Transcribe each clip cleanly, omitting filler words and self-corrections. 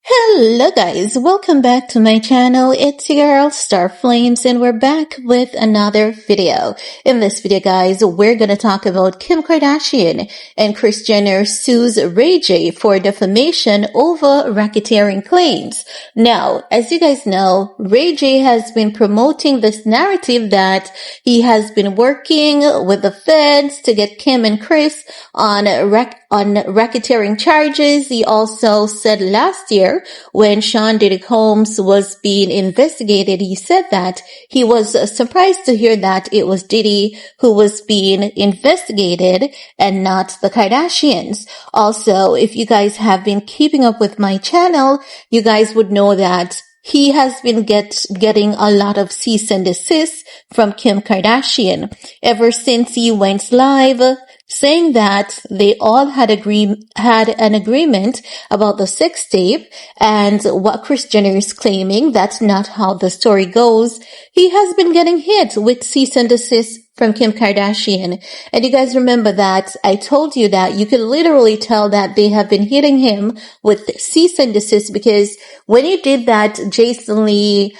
Hello guys, welcome back to my channel. It's your girl Star Flames and we're back with another video. In this video guys, we're gonna talk about Kim Kardashian and Kris Jenner sues RayJ for defamation over racketeering claims. Now, as you guys know, RayJ has been promoting this narrative that he has been working with the feds to get Kim and Kris on racketeering charges. He also said last year when Sean Diddy Combs was being investigated, he said that he was surprised to hear that it was Diddy who was being investigated and not the Kardashians. Also, if you guys have been keeping up with my channel, you guys would know that he has been getting a lot of cease and desist from Kim Kardashian ever since he went live saying that they all had an agreement about the sex tape, and what Kris Jenner is claiming, that's not how the story goes. He has been getting hit with cease and desist from Kim Kardashian. And you guys remember that I told you that you can literally tell that they have been hitting him with cease and desist because when he did that Jason Lee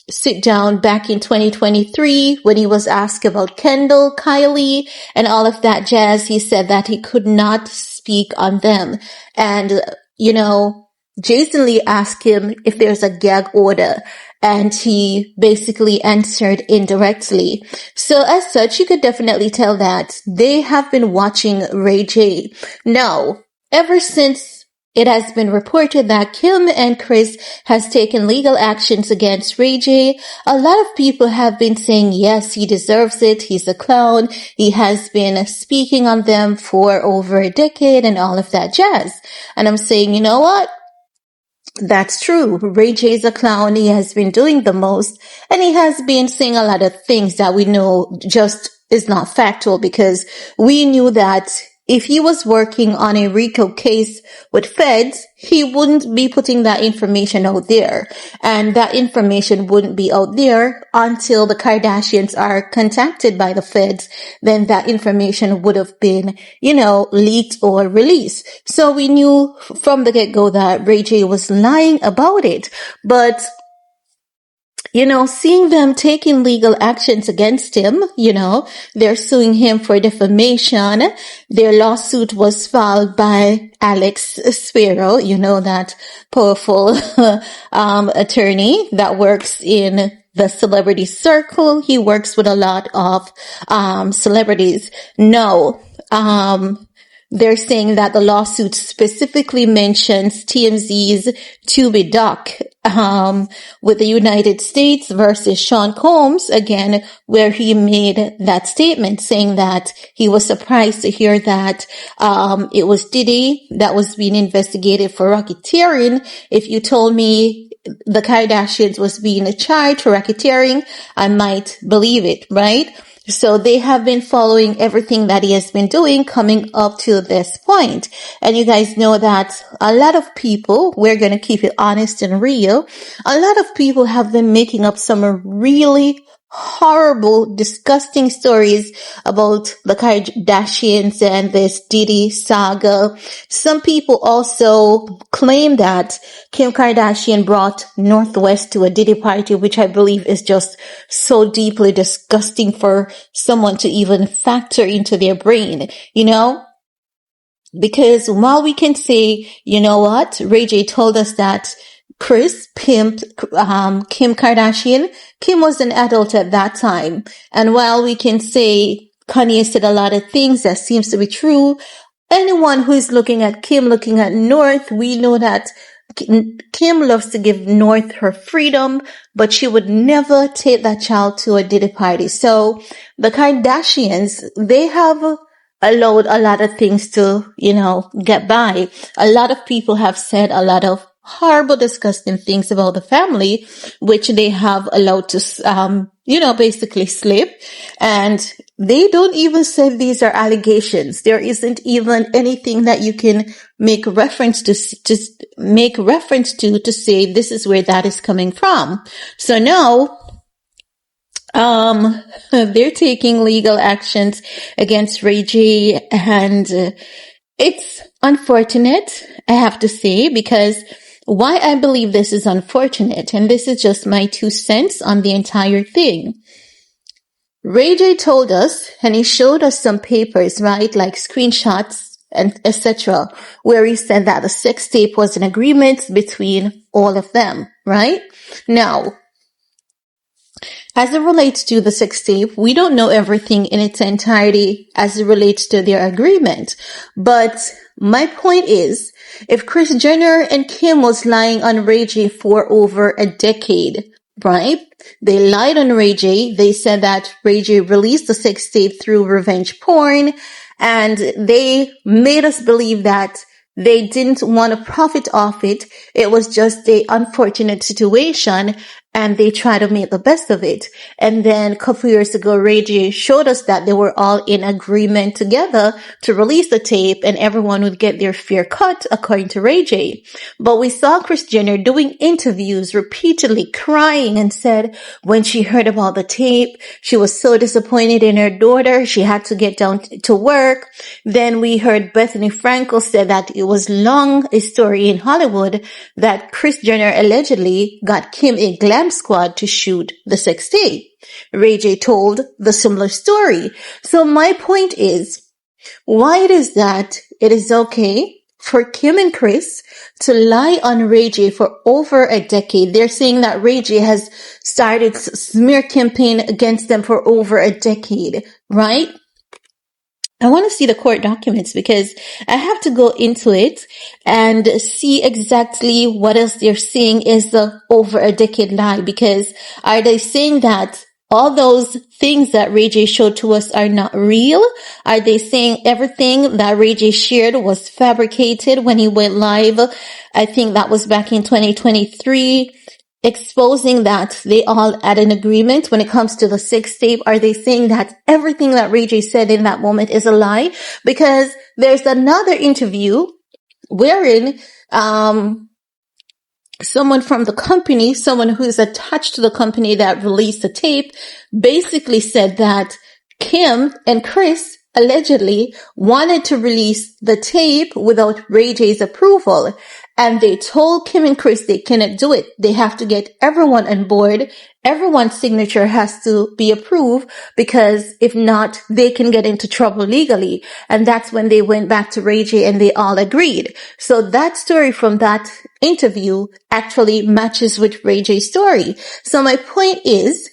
sit down back in 2023 when he was asked about Kendall, Kylie, and all of that jazz, he said that he could not speak on them. And, Jason Lee asked him if there's a gag order, and he basically answered indirectly. So as such, you could definitely tell that they have been watching RayJ. Now, ever since it has been reported that Kim and Kris has taken legal actions against RayJ, a lot of people have been saying, yes, he deserves it. He's a clown. He has been speaking on them for over a decade and all of that jazz. And I'm saying, you know what? That's true. RayJ is a clown. He has been doing the most, and he has been saying a lot of things that we know just is not factual, because we knew that if he was working on a RICO case with feds, he wouldn't be putting that information out there. And that information wouldn't be out there until the Kardashians are contacted by the feds. Then that information would have been, leaked or released. So we knew from the get-go that RayJ was lying about it. But seeing them taking legal actions against him, they're suing him for defamation. Their lawsuit was filed by Alex Spiro, that powerful attorney that works in the celebrity circle. He works with a lot of celebrities. No, they're saying that the lawsuit specifically mentions TMZ's Tubi doc with the United States versus Sean Combs, again, where he made that statement saying that he was surprised to hear that it was Diddy that was being investigated for racketeering. If you told me the Kardashians was being charged for racketeering, I might believe it, right? So they have been following everything that he has been doing coming up to this point. And you guys know that a lot of people, we're going to keep it honest and real, a lot of people have been making up some really horrible, disgusting stories about the Kardashians and this Diddy saga. Some people also claim that Kim Kardashian brought Northwest to a Diddy party, which I believe is just so deeply disgusting for someone to even factor into their brain, Because while we can say, RayJ told us that Kris pimped Kim Kardashian, Kim was an adult at that time. And while we can say Kanye said a lot of things that seems to be true, anyone who is looking at Kim, looking at North, we know that Kim loves to give North her freedom, but she would never take that child to a Diddy party. So the Kardashians, they have allowed a lot of things to, get by. A lot of people have said a lot of horrible, disgusting things about the family, which they have allowed to, basically slip. And they don't even say these are allegations. There isn't even anything that you can make reference to say this is where that is coming from. So now, They're taking legal actions against RayJ, and it's unfortunate, I have to say, because why I believe this is unfortunate, and this is just my 2 cents on the entire thing. RayJ told us, and he showed us some papers, right, like screenshots and etc., where he said that the sex tape was an agreement between all of them, right? Now, as it relates to the sex tape, we don't know everything in its entirety as it relates to their agreement. But my point is, if Kris Jenner and Kim was lying on RayJ for over a decade, right? They lied on RayJ. They said that RayJ released the sex tape through revenge porn, and they made us believe that they didn't want to profit off it. It was just an unfortunate situation, and they tried to make the best of it. And then a couple years ago, RayJ showed us that they were all in agreement together to release the tape, and everyone would get their fair cut, according to RayJ. But we saw Kris Jenner doing interviews, repeatedly crying, and said when she heard about the tape, she was so disappointed in her daughter, she had to get down to work. Then we heard Bethany Frankel said that it was long a story in Hollywood that Kris Jenner allegedly got Kim a glam squad to shoot the sex tape. RayJ told the similar story. So my point is, why it is that it is okay for Kim and Kris to lie on RayJ for over a decade. They're saying that RayJ has started smear campaign against them for over a decade, right? I want to see the court documents because I have to go into it and see exactly what else they're saying is the over a decade lie. Because are they saying that all those things that RayJ showed to us are not real? Are they saying everything that RayJ shared was fabricated when he went live? I think that was back in 2023. Exposing that they all had an agreement when it comes to the sex tape. Are they saying that everything that RayJ said in that moment is a lie? Because there's another interview wherein someone from the company, someone who's attached to the company that released the tape, basically said that Kim and Kris allegedly wanted to release the tape without RayJ's approval. And they told Kim and Kris they cannot do it. They have to get everyone on board. Everyone's signature has to be approved, because if not, they can get into trouble legally. And that's when they went back to RayJ and they all agreed. So that story from that interview actually matches with RayJ's story. So my point is,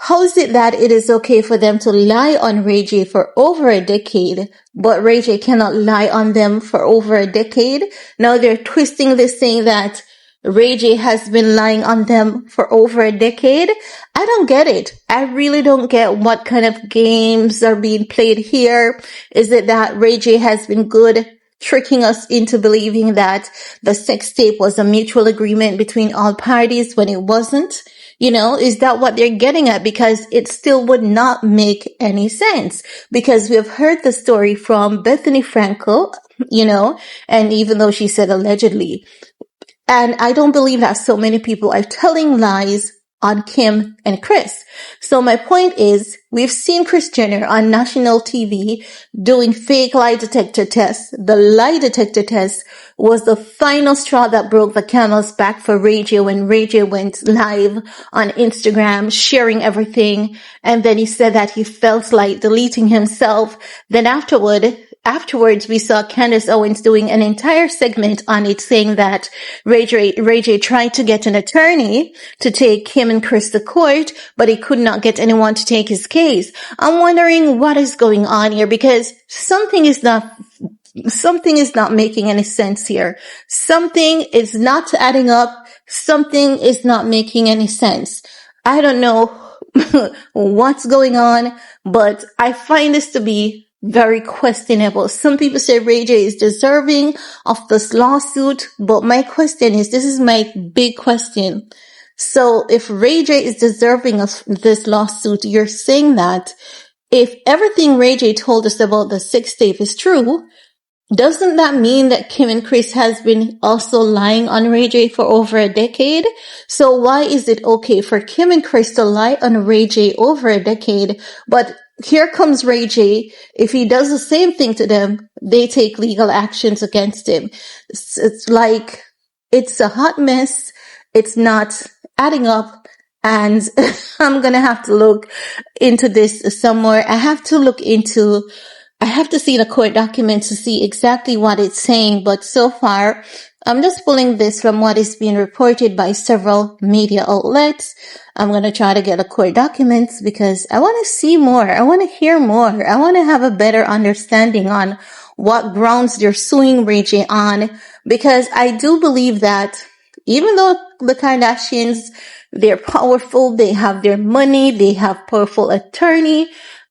how is it that it is okay for them to lie on RayJ for over a decade, but RayJ cannot lie on them for over a decade? Now they're twisting this, saying that RayJ has been lying on them for over a decade. I don't get it. I really don't get what kind of games are being played here. Is it that RayJ has been good, tricking us into believing that the sex tape was a mutual agreement between all parties when it wasn't? You know, is that what they're getting at? Because it still would not make any sense. Because we have heard the story from Bethany Frankel, you know, and even though she said allegedly. And I don't believe that so many people are telling lies on Kim and Kris. So my point is, we've seen Kris Jenner on national TV doing fake lie detector tests. The lie detector test was the final straw that broke the camel's back for RayJ when RayJ went live on Instagram, sharing everything. And then he said that he felt like deleting himself. Then afterwards, we saw Candace Owens doing an entire segment on it, saying that RayJ tried to get an attorney to take Kim and Kris to court, but he could not get anyone to take his case. I'm wondering what is going on here, because something is not making any sense here. Something is not adding up. Something is not making any sense. I don't know what's going on, but I find this to be very questionable. Some people say RayJ is deserving of this lawsuit, but my question is, this is my big question. So if RayJ is deserving of this lawsuit, you're saying that if everything RayJ told us about the sex tape is true, doesn't that mean that Kim and Kris has been also lying on RayJ for over a decade? So why is it okay for Kim and Kris to lie on RayJ over a decade, but here comes RayJ, if he does the same thing to them, they take legal actions against him. It's like, it's a hot mess. It's not adding up. And I'm gonna have to look into this some more. I have to see the court documents to see exactly what it's saying. But so far, I'm just pulling this from what is being reported by several media outlets. I'm going to try to get the court documents because I want to see more. I want to hear more. I want to have a better understanding on what grounds they're suing RayJ on, because I do believe that even though the Kardashians, they're powerful, they have their money, they have powerful attorney,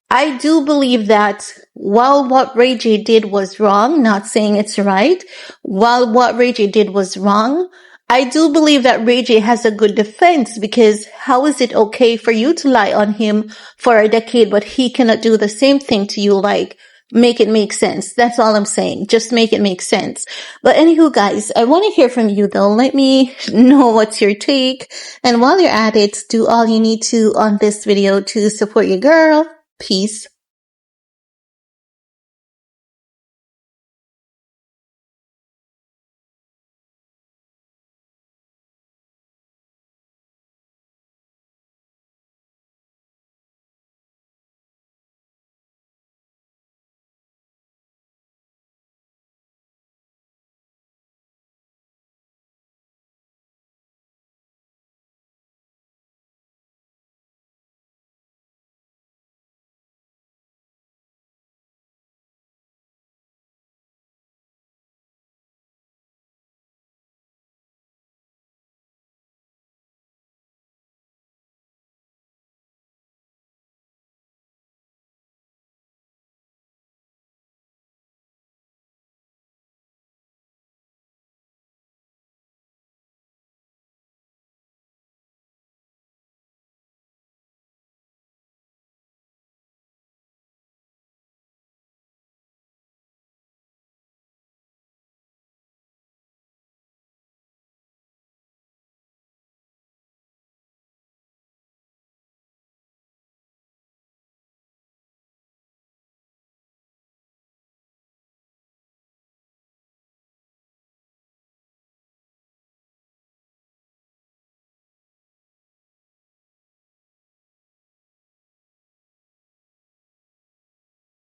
I do believe that while what RayJ did was wrong, not saying it's right, while what RayJ did was wrong, I do believe that RayJ has a good defense, because how is it okay for you to lie on him for a decade, but he cannot do the same thing to you? Like, make it make sense. That's all I'm saying. Just make it make sense. But anywho, guys, I want to hear from you though. Let me know what's your take. And while you're at it, do all you need to on this video to support your girl. Peace.